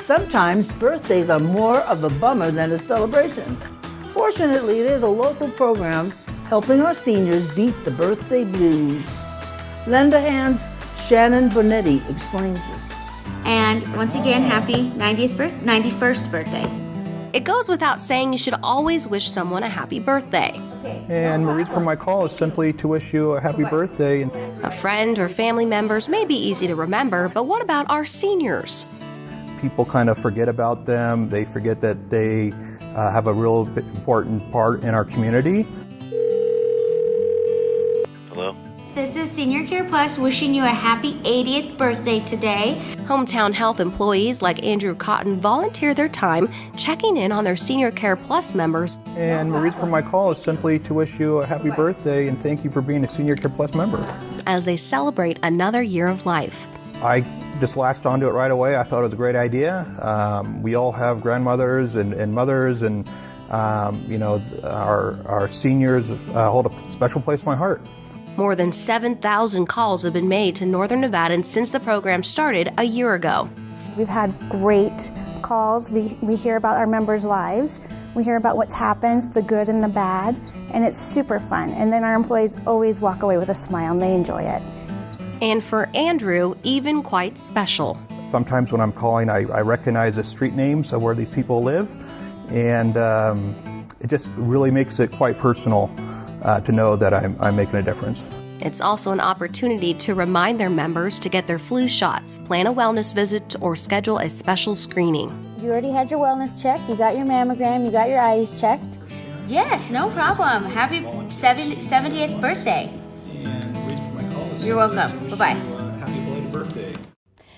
sometimes birthdays are more of a bummer than a celebration. Fortunately, there's a local program helping our seniors beat the birthday blues. Lend a Hand's Shannon Bonetti explains this. And once again, happy 91st birthday. It goes without saying you should always wish someone a happy birthday. And the reason for my call is simply to wish you a happy birthday. A friend or family members may be easy to remember, but what about our seniors? People kind of forget about them. They forget that they have a real important part in our community. Hello? This is Senior Care Plus wishing you a happy 80th birthday today. Hometown health employees like Andrew Cotton volunteer their time checking in on their Senior Care Plus members. And the reason for my call is simply to wish you a happy birthday and thank you for being a Senior Care Plus member. As they celebrate another year of life. I just latched onto it right away. I thought it was a great idea. We all have grandmothers and mothers, and our seniors hold a special place in my heart. More than 7,000 calls have been made to Northern Nevadans since the program started a year ago. We've had great calls. We hear about our members' lives. We hear about what's happened, the good and the bad, and it's super fun. And then our employees always walk away with a smile and they enjoy it. And for Andrew, even quite special. Sometimes when I'm calling, I recognize the street names of where these people live, and it just really makes it quite personal to know that I'm making a difference. It's also an opportunity to remind their members to get their flu shots, plan a wellness visit, or schedule a special screening. You already had your wellness check, you got your mammogram, you got your eyes checked. Yes, no problem. Happy 70th birthday. You're welcome. Bye-bye. Happy belated birthday.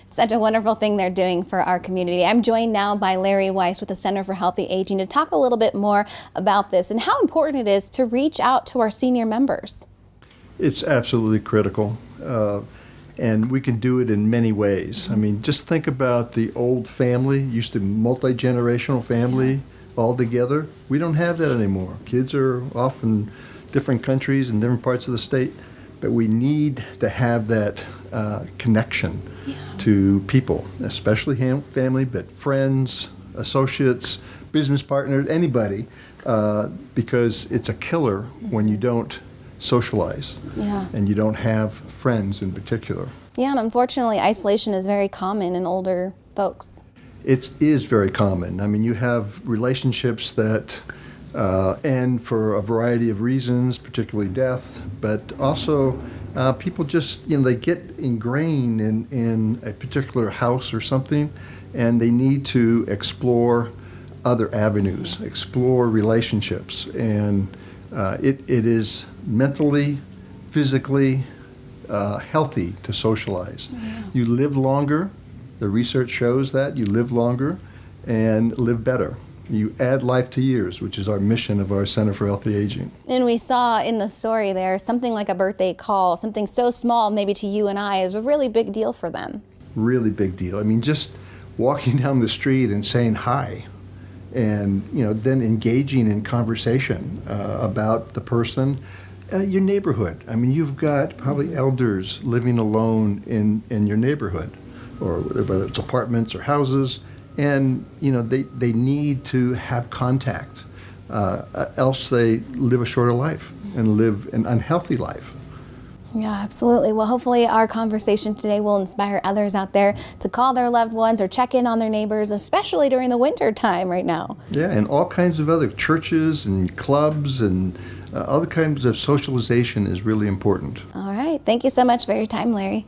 Such a wonderful thing they're doing for our community. I'm joined now by Larry Weiss with the Center for Healthy Aging to talk a little bit more about this and how important it is to reach out to our senior members. It's absolutely critical, and we can do it in many ways. I mean, just think about the old family, used to multi-generational family all together. We don't have that anymore. Kids are off in different countries and different parts of the state. But we need to have that connection to people, especially family, but friends, associates, business partners, anybody, because it's a killer when you don't socialize and you don't have friends in particular. Yeah, and unfortunately, isolation is very common in older folks. It is very common. I mean, you have relationships that end for a variety of reasons, particularly death, but also people just, they get ingrained in a particular house or something, and they need to explore other avenues, explore relationships, and it is mentally, physically healthy to socialize. You live longer. The research shows that you live longer and live better. You add life to years, which is our mission of our Center for Healthy Aging. And we saw in the story there, something like a birthday call, something so small maybe to you and I is a really big deal for them. Really big deal. I mean, just walking down the street and saying hi, and then engaging in conversation about the person, your neighborhood. I mean, you've got probably elders living alone in your neighborhood, or whether it's apartments or houses. And they need to have contact, else they live a shorter life and live an unhealthy life. Yeah, absolutely. Well, hopefully our conversation today will inspire others out there to call their loved ones or check in on their neighbors, especially during the winter time right now. Yeah, and all kinds of other churches and clubs and other kinds of socialization is really important. All right. Thank you so much for your time, Larry.